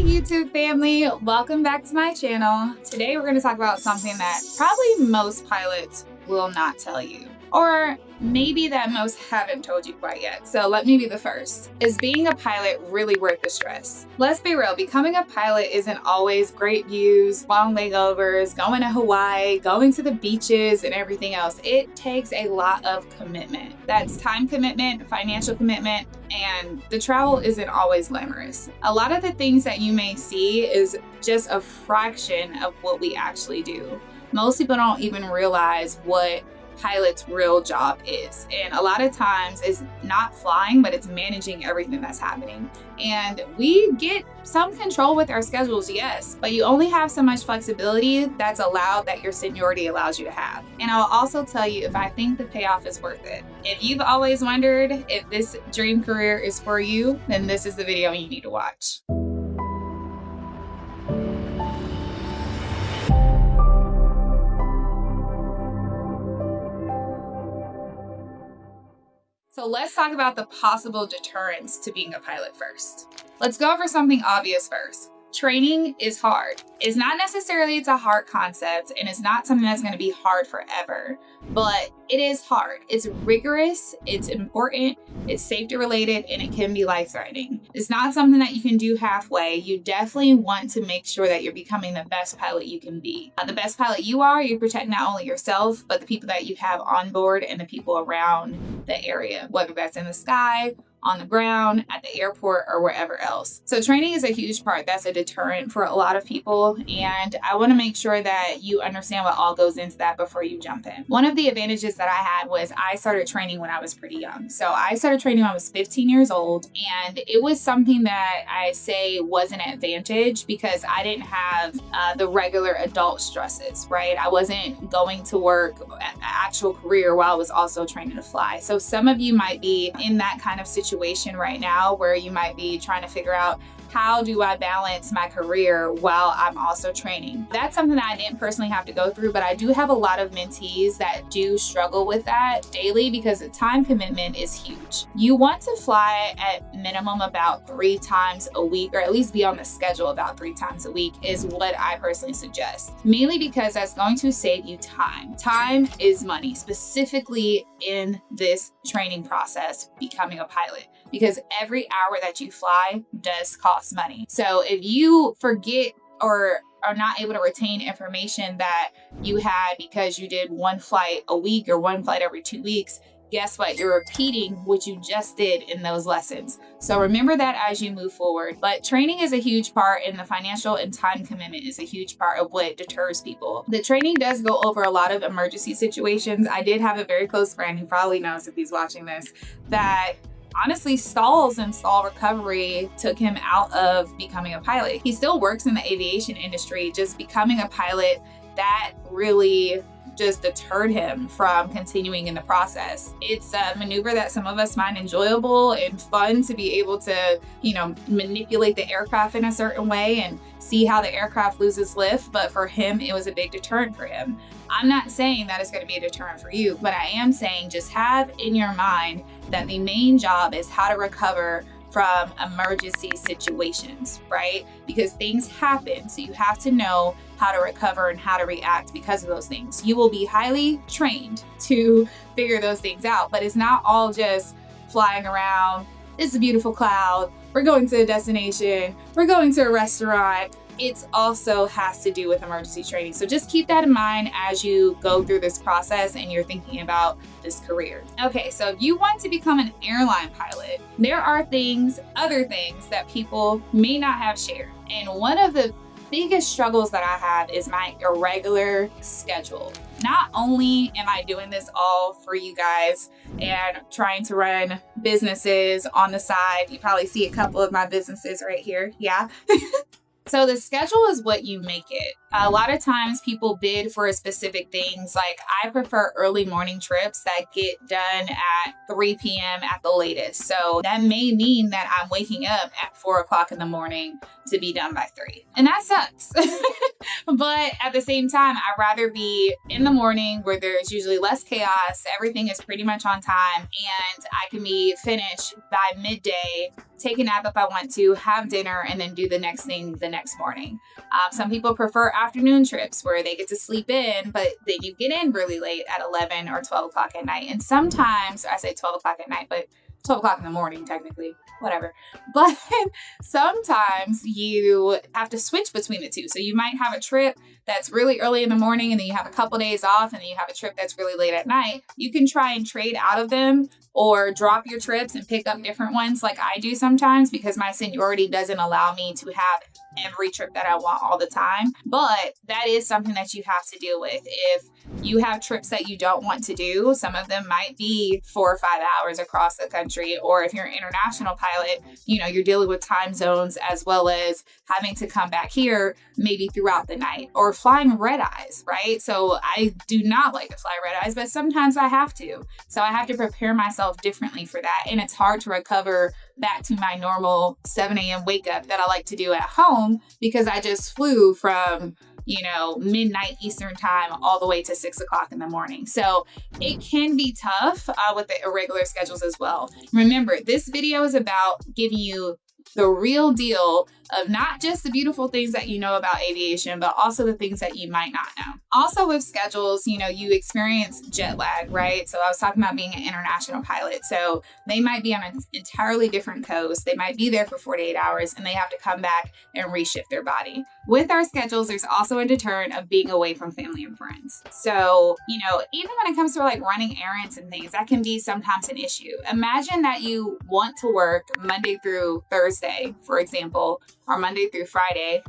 YouTube family, welcome back to my channel. Today we're going to talk about something that probably most pilots will not tell you, or maybe that most haven't told you quite yet. So let me be the first. Is being a pilot really worth the stress? Let's be real, becoming a pilot isn't always great views, long layovers, going to Hawaii, going to the beaches and everything else. It takes a lot of commitment. That's time commitment, financial commitment, and the travel isn't always glamorous. A lot of the things that you may see is just a fraction of what we actually do. Most people don't even realize what pilot's real job is. And a lot of times it's not flying, but it's managing everything that's happening. And we get some control with our schedules, yes, but you only have so much flexibility that's allowed that your seniority allows you to have. And I'll also tell you if I think the payoff is worth it. If you've always wondered if this dream career is for you, then this is the video you need to watch. So let's talk about the possible deterrents to being a pilot first. Let's go over something obvious first. Training is hard. It's not necessarily it's a hard concept, and it's not something that's going to be hard forever, but it is hard. It's rigorous, it's important, it's safety related, and it can be life-threatening. It's not something that you can do halfway. You definitely want to make sure that you're becoming the best pilot you can be. The best pilot you are, you protect not only yourself, but the people that you have on board and the people around the area, whether that's in the sky, on the ground, at the airport, or wherever else. So training is a huge part. That's a deterrent for a lot of people. And I want to make sure that you understand what all goes into that before you jump in. One of the advantages that I had was I started training when I was pretty young. So I started training when I was 15 years old. And it was something that I say was an advantage because I didn't have the regular adult stresses, right? I wasn't going to work at the actual career while I was also training to fly. So some of you might be in that kind of situation right now where you might be trying to figure out, how do I balance my career while I'm also training? That's something that I didn't personally have to go through, but I do have a lot of mentees that do struggle with that daily because the time commitment is huge. You want to fly at minimum about 3 times a week, or at least be on the schedule about 3 times a week is what I personally suggest. Mainly because that's going to save you time. Time is money, specifically in this training process, becoming a pilot, because every hour that you fly does cost money. So if you forget or are not able to retain information that you had because you did one flight a week or one flight every 2 weeks, guess what? You're repeating what you just did in those lessons. So remember that as you move forward. But training is a huge part, and the financial and time commitment is a huge part of what deters people. The training does go over a lot of emergency situations. I did have a very close friend who probably knows if he's watching this, that honestly, stalls and stall recovery took him out of becoming a pilot. He still works in the aviation industry, just becoming a pilot, that really just deterred him from continuing in the process. It's a maneuver that some of us find enjoyable and fun to be able to, manipulate the aircraft in a certain way and see how the aircraft loses lift. But for him, it was a big deterrent for him. I'm not saying that it's going to be a deterrent for you, but I am saying just have in your mind that the main job is how to recover from emergency situations, right? Because things happen. So you have to know how to recover and how to react because of those things. You will be highly trained to figure those things out, but it's not all just flying around. This is a beautiful cloud. We're going to a destination. We're going to a restaurant. It also has to do with emergency training. So just keep that in mind as you go through this process and you're thinking about this career. Okay, so if you want to become an airline pilot, there are other things that people may not have shared. And one of the biggest struggles that I have is my irregular schedule. Not only am I doing this all for you guys and trying to run businesses on the side, you probably see a couple of my businesses right here. Yeah. So the schedule is what you make it. A lot of times people bid for specific things. Like I prefer early morning trips that get done at 3 p.m. at the latest. So that may mean that I'm waking up at 4 o'clock in the morning to be done by 3. And that sucks. But at the same time, I'd rather be in the morning where there's usually less chaos. Everything is pretty much on time and I can be finished by midday, take a nap if I want to, have dinner, and then do the next thing the next morning. Some people prefer afternoon trips where they get to sleep in, but then you get in really late at 11 or 12 o'clock at night. And sometimes, I say 12 o'clock at night, but 12 o'clock in the morning, technically, whatever. But sometimes you have to switch between the two. So you might have a trip that's really early in the morning and then you have a couple days off and then you have a trip that's really late at night. You can try and trade out of them or drop your trips and pick up different ones like I do sometimes because my seniority doesn't allow me to have every trip that I want all the time. But that is something that you have to deal with. If you have trips that you don't want to do, some of them might be 4 or 5 hours across the country. Or if you're an international pilot, you're dealing with time zones as well as having to come back here maybe throughout the night or flying red eyes, right? So I do not like to fly red eyes, but sometimes I have to. So I have to prepare myself differently for that. And it's hard to recover back to my normal 7 a.m. wake up that I like to do at home because I just flew from midnight Eastern time all the way to 6 o'clock in the morning. So it can be tough with the irregular schedules as well. Remember, this video is about giving you the real deal of not just the beautiful things that you know about aviation, but also the things that you might not know. Also with schedules, you experience jet lag, right? So I was talking about being an international pilot. So they might be on an entirely different coast. They might be there for 48 hours and they have to come back and reshift their body. With our schedules, there's also a deterrent of being away from family and friends. So, even when it comes to like running errands and things, that can be sometimes an issue. Imagine that you want to work Monday through Thursday, for example, or Monday through Friday.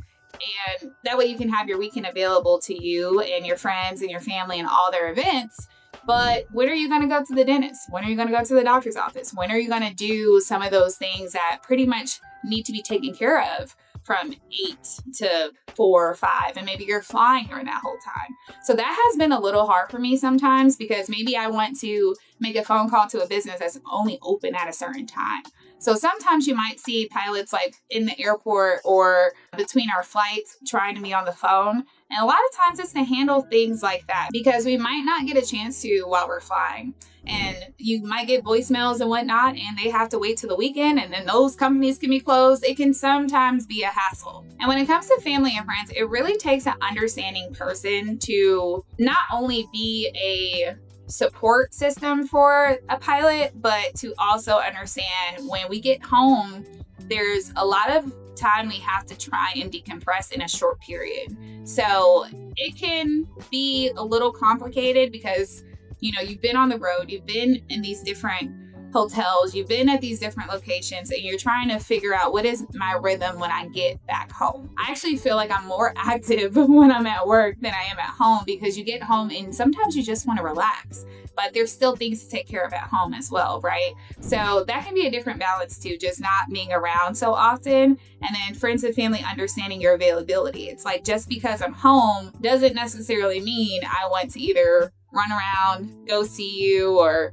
And that way you can have your weekend available to you and your friends and your family and all their events. But when are you going to go to the dentist? When are you going to go to the doctor's office? When are you going to do some of those things that pretty much need to be taken care of from 8 to 4 or 5? And maybe you're flying during that whole time. So that has been a little hard for me sometimes because maybe I want to make a phone call to a business that's only open at a certain time. So sometimes you might see pilots like in the airport or between our flights trying to be on the phone. And a lot of times it's to handle things like that because we might not get a chance to while we're flying. And you might get voicemails and whatnot, and they have to wait till the weekend, and then those companies can be closed. It can sometimes be a hassle. And when it comes to family and friends, it really takes an understanding person to not only be a support system for a pilot, but to also understand when we get home, there's a lot of time we have to try and decompress in a short period. So it can be a little complicated because you've been on the road, you've been in these different hotels, you've been at these different locations, and you're trying to figure out what is my rhythm when I get back home. I actually feel like I'm more active when I'm at work than I am at home because you get home and sometimes you just want to relax, but there's still things to take care of at home as well, right? So that can be a different balance too, just not being around so often. And then friends and family understanding your availability. It's like just because I'm home doesn't necessarily mean I want to either run around, go see you, or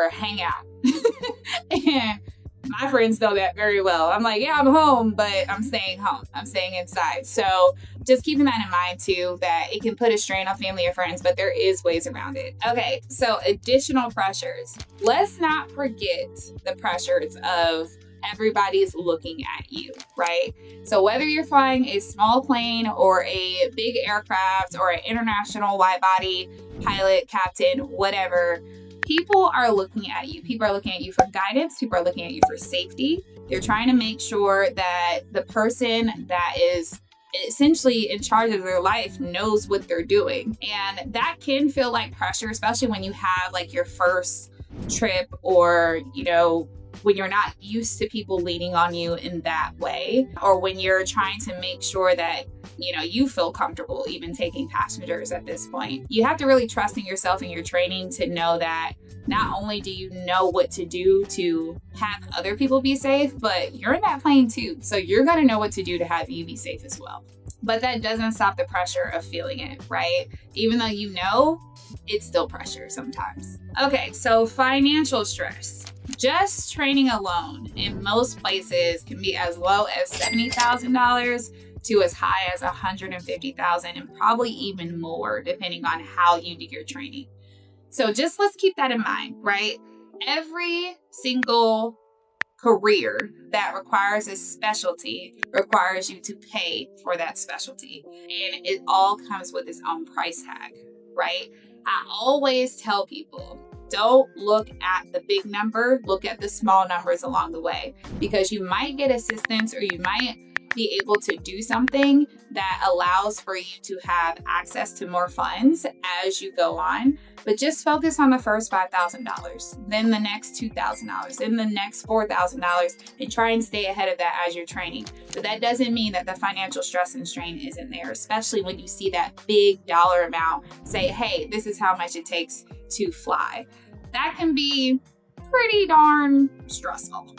hang out. And my friends know that very well. I'm like, yeah, I'm home, but I'm staying home. I'm staying inside. So just keeping that in mind too, that it can put a strain on family or friends, but there is ways around it. Okay, so additional pressures. Let's not forget the pressures of everybody's looking at you, right? So whether you're flying a small plane or a big aircraft or an international wide body pilot, captain, whatever, people are looking at you. People are looking at you for guidance. People are looking at you for safety. They're trying to make sure that the person that is essentially in charge of their life knows what they're doing. And that can feel like pressure, especially when you have like your first trip or, when you're not used to people leaning on you in that way, or when you're trying to make sure that you feel comfortable even taking passengers at this point. You have to really trust in yourself and your training to know that not only do you know what to do to have other people be safe, but you're in that plane too. So you're going to know what to do to have you be safe as well. But that doesn't stop the pressure of feeling it, right? Even though it's still pressure sometimes. Okay, so financial stress. Just training alone in most places can be as low as $70,000 to as high as $150,000 and probably even more depending on how you do your training. So just let's keep that in mind, right? Every single career that requires a specialty requires you to pay for that specialty. And it all comes with its own price tag, right? I always tell people, don't look at the big number, look at the small numbers along the way, because you might get assistance or you might be able to do something that allows for you to have access to more funds as you go on. But just focus on the first $5,000, then the next $2,000, then the next $4,000, and try and stay ahead of that as you're training. But that doesn't mean that the financial stress and strain isn't there, especially when you see that big dollar amount. Say, hey, this is how much it takes to fly. That can be pretty darn stressful,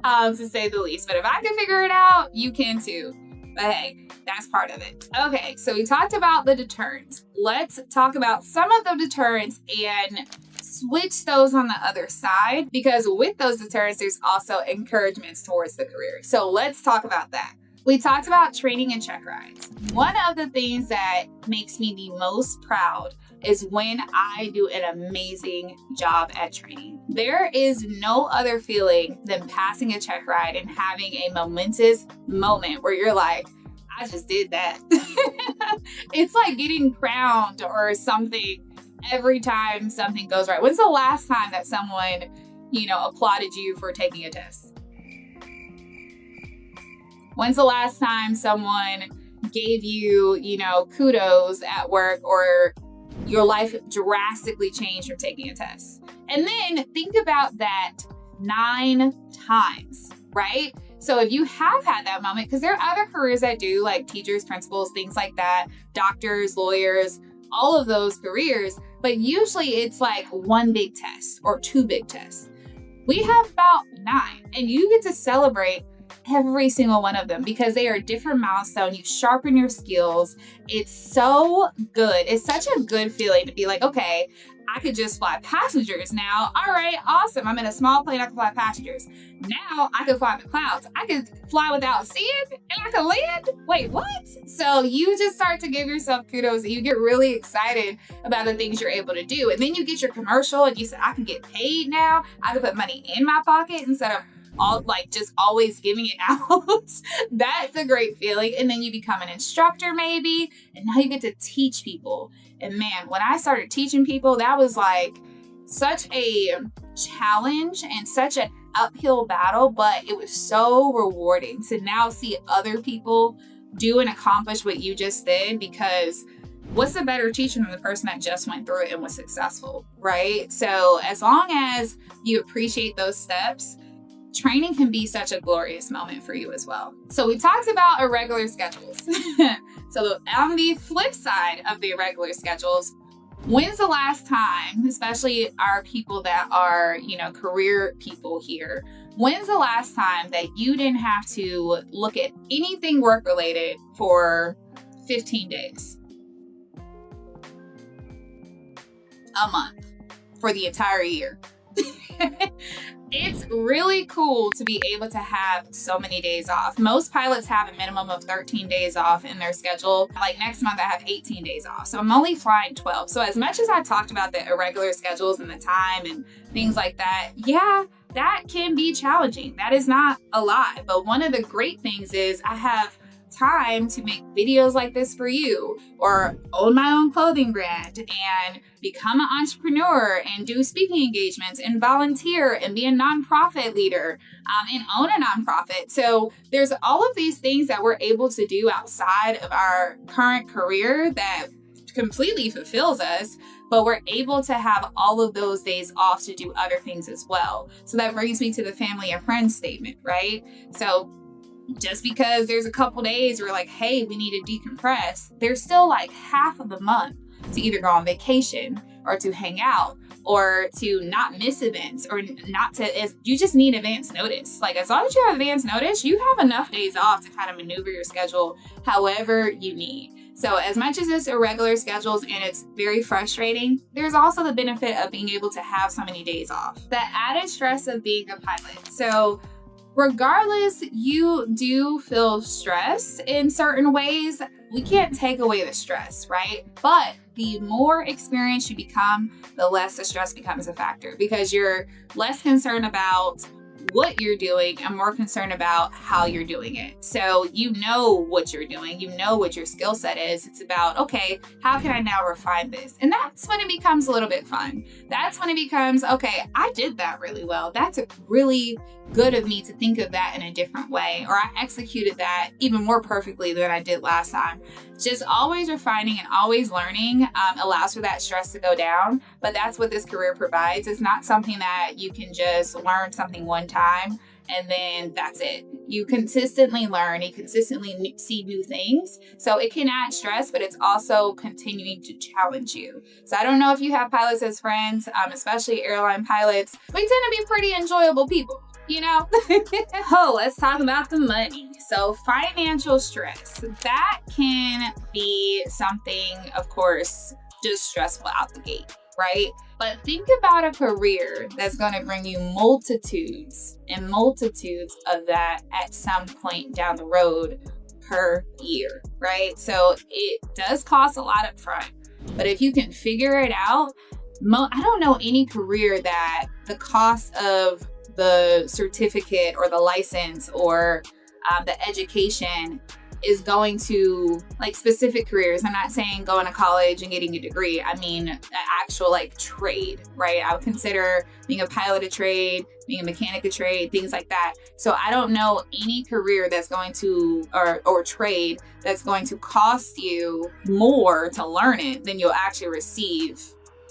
to say the least. But if I can figure it out, you can too. But hey, that's part of it. Okay, so we talked about the deterrents. Let's talk about some of the deterrents and switch those on the other side, because with those deterrents, there's also encouragements towards the career. So let's talk about that. We talked about training and check rides. One of the things that makes me the most proud is when I do an amazing job at training. There is no other feeling than passing a check ride and having a momentous moment where you're like, I just did that. It's like getting crowned or something every time something goes right. When's the last time that someone, applauded you for taking a test? When's the last time someone gave you, kudos at work, or your life drastically changed from taking a test? And then think about that 9 times, right? So if you have had that moment, because there are other careers that do, like teachers, principals, things like that, doctors, lawyers, all of those careers, but usually it's like 1 big test or 2 big tests. We have about 9, and you get to celebrate every single one of them because they are a different milestone. You sharpen your skills. It's so good. It's such a good feeling to be like, okay, I could just fly passengers now. All right, awesome. I'm in a small plane. I can fly passengers. Now I can fly in the clouds. I can fly without seeing and I can land. Wait, what? So you just start to give yourself kudos and you get really excited about the things you're able to do. And then you get your commercial and you say, I can get paid now. I can put money in my pocket instead of just always giving it out. That's a great feeling. And then you become an instructor maybe, and now you get to teach people. And man, when I started teaching people, that was like such a challenge and such an uphill battle, but it was so rewarding to now see other people do and accomplish what you just did, because what's a better teacher than the person that just went through it and was successful, right? So as long as you appreciate those steps, training can be such a glorious moment for you as well. So we talked about irregular schedules. So on the flip side of the irregular schedules, when's the last time, especially our people that are, career people here, when's the last time that you didn't have to look at anything work related for 15 days? A month for the entire year. It's really cool to be able to have so many days off. Most pilots have a minimum of 13 days off in their schedule. Like next month, I have 18 days off. So I'm only flying 12. So as much as I talked about the irregular schedules and the time and things like that, yeah, that can be challenging. That is not a lie. But one of the great things is I have time to make videos like this for you, or own my own clothing brand and become an entrepreneur and do speaking engagements and volunteer and be a nonprofit leader and own a nonprofit. So there's all of these things that we're able to do outside of our current career that completely fulfills us, but we're able to have all of those days off to do other things as well. So that brings me to the family and friends statement, right? So Just because there's a couple days where like, hey, we need to decompress, there's still like half of the month to either go on vacation or to hang out or to not miss events or not to, you just need advance notice. Like as long as you have advance notice, you have enough days off to kind of maneuver your schedule however you need. So as much as it's irregular schedules and it's very frustrating, there's also the benefit of being able to have so many days off. The added stress of being a pilot. So regardless, you do feel stress in certain ways. We can't take away the stress, right? But the more experienced you become, the less the stress becomes a factor because you're less concerned about what you're doing and more concerned about how you're doing it. So you know what you're doing, you know what your skill set is. It's about, okay, how can I now refine this? And that's when it becomes a little bit fun. That's when it becomes, okay, I did that really well. That's really good of me to think of that in a different way, or I executed that even more perfectly than I did last time. Just always refining and always learning allows for that stress to go down, but that's what this career provides. It's not something that you can just learn something one time and then that's it. You consistently learn, you consistently see new things. So it can add stress, but it's also continuing to challenge you. So I don't know if you have pilots as friends, especially airline pilots. We tend to be pretty enjoyable people, you know? Oh, let's talk about the money. So financial stress, that can be something, of course, just stressful out the gate, right? But think about a career that's going to bring you multitudes and multitudes of that at some point down the road per year, right? So it does cost a lot up front, but if you can figure it out, I don't know any career that the cost of the certificate or the license or the education is going to, like, specific careers. I'm not saying going to college and getting a degree. I mean, an actual like trade, right? I would consider being a pilot a trade, being a mechanic a trade, things like that. So I don't know any career that's going to, or trade that's going to cost you more to learn it than you'll actually receive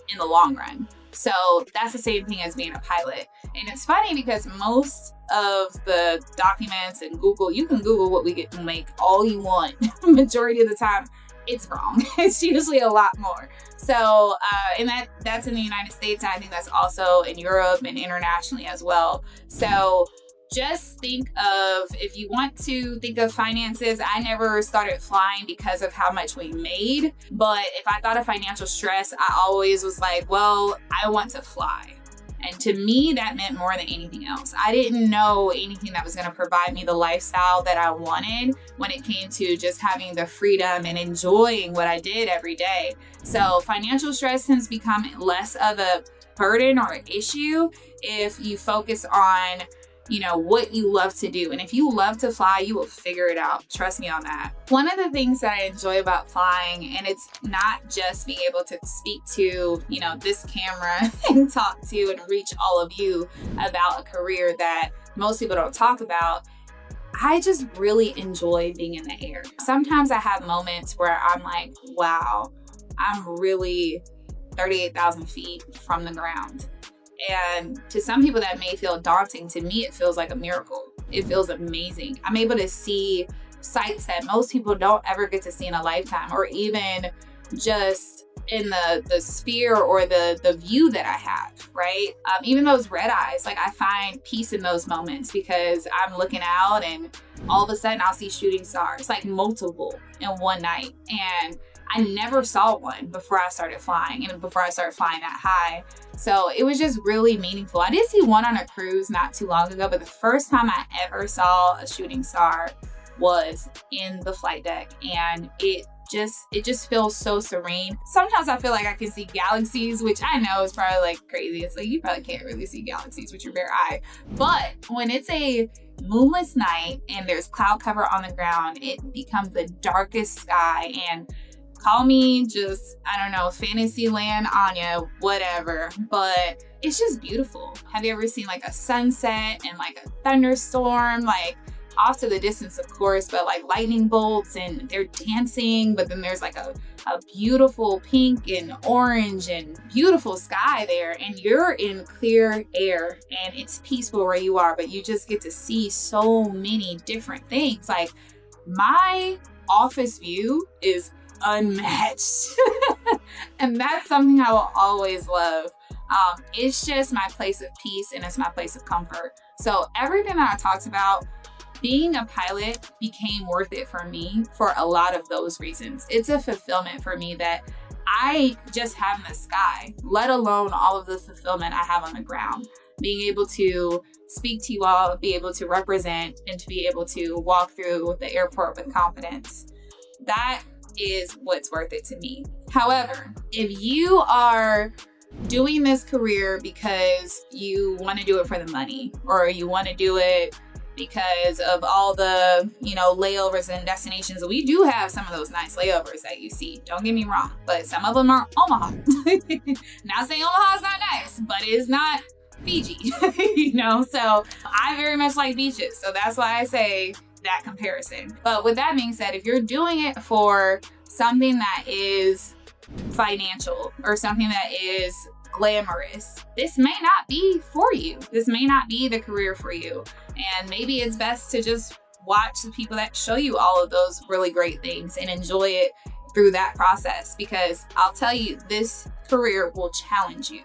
in the long run. So that's the same thing as being a pilot. And it's funny because most of the documents and Google, you can Google what we get to make all you want. Majority of the time, it's wrong. It's usually a lot more. So, and that's in the United States. And I think that's also in Europe and internationally as well. So just think of, if you want to think of finances, I never started flying because of how much we made. But if I thought of financial stress, I always was like, well, I want to fly. And to me, that meant more than anything else. I didn't know anything that was going to provide me the lifestyle that I wanted when it came to just having the freedom and enjoying what I did every day. So financial stress tends to become less of a burden or an issue if you focus on, you know, what you love to do. And if you love to fly, you will figure it out. Trust me on that. One of the things that I enjoy about flying, and it's not just being able to speak to, you know, this camera and talk to and reach all of you about a career that most people don't talk about. I just really enjoy being in the air. Sometimes I have moments where I'm like, wow, I'm really 38,000 feet from the ground. And to some people that may feel daunting, to me, it feels like a miracle. It feels amazing. I'm able to see sights that most people don't ever get to see in a lifetime, or even just in the sphere or the view that I have, right? Even those red eyes, like I find peace in those moments because I'm looking out and all of a sudden I'll see shooting stars, like multiple in one night. And I never saw one before I started flying and before I started flying that high. So it was just really meaningful. I did see one on a cruise not too long ago, but the first time I ever saw a shooting star was in the flight deck. And it just feels so serene. Sometimes I feel like I can see galaxies, which I know is probably like crazy. It's like you probably can't really see galaxies with your bare eye. But when it's a moonless night and there's cloud cover on the ground, it becomes the darkest sky. And call me just, I don't know, Fantasyland Anya, whatever, but it's just beautiful. Have you ever seen like a sunset and like a thunderstorm? Like off to the distance, of course, but like lightning bolts and they're dancing, but then there's like a beautiful pink and orange and beautiful sky there, and you're in clear air and it's peaceful where you are, but you just get to see so many different things. Like, my office view is unmatched. And that's something I will always love. It's just my place of peace and it's my place of comfort. So everything that I talked about, being a pilot became worth it for me for a lot of those reasons. It's a fulfillment for me that I just have in the sky, let alone all of the fulfillment I have on the ground. Being able to speak to you all, be able to represent, and to be able to walk through the airport with confidence. That is what's worth it to me. However, if you are doing this career because you want to do it for the money, or you want to do it because of all the, layovers and destinations. We do have some of those nice layovers that you see. Don't get me wrong, but some of them are Omaha. Not saying Omaha's not nice, but it's not Fiji, So I very much like beaches. So that's why I say that comparison. But with that being said, if you're doing it for something that is financial or something that is glamorous, this may not be for you. This may not be the career for you. And maybe it's best to just watch the people that show you all of those really great things and enjoy it through that process. Because I'll tell you, this career will challenge you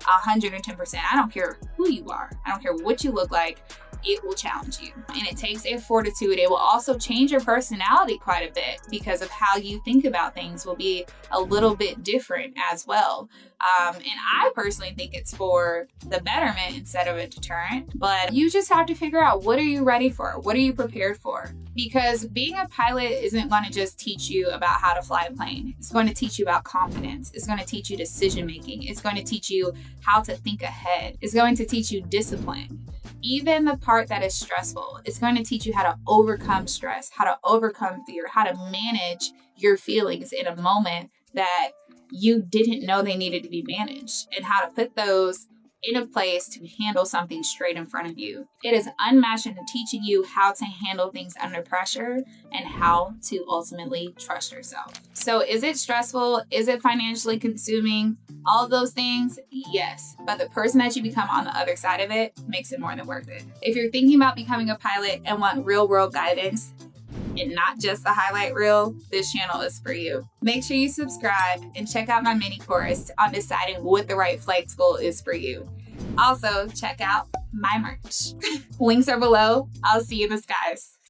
110%. I don't care who you are. I don't care what you look like. It will challenge you. And it takes a fortitude. It will also change your personality quite a bit, because of how you think about things will be a little bit different as well. And I personally think it's for the betterment instead of a deterrent. But you just have to figure out, what are you ready for? What are you prepared for? Because being a pilot isn't going to just teach you about how to fly a plane. It's going to teach you about confidence. It's going to teach you decision making. It's going to teach you how to think ahead. It's going to teach you discipline. Even the part that is stressful, it's going to teach you how to overcome stress, how to overcome fear, how to manage your feelings in a moment that you didn't know they needed to be managed, and how to put those in a place to handle something straight in front of you. It is unmatched in teaching you how to handle things under pressure and how to ultimately trust yourself. So is it stressful? Is it financially consuming? All of those things, yes. But the person that you become on the other side of it makes it more than worth it. If you're thinking about becoming a pilot and want real world guidance, and not just a highlight reel, this channel is for you. Make sure you subscribe and check out my mini course on deciding what the right flight school is for you. Also, check out my merch. Links are below. I'll see you in the skies.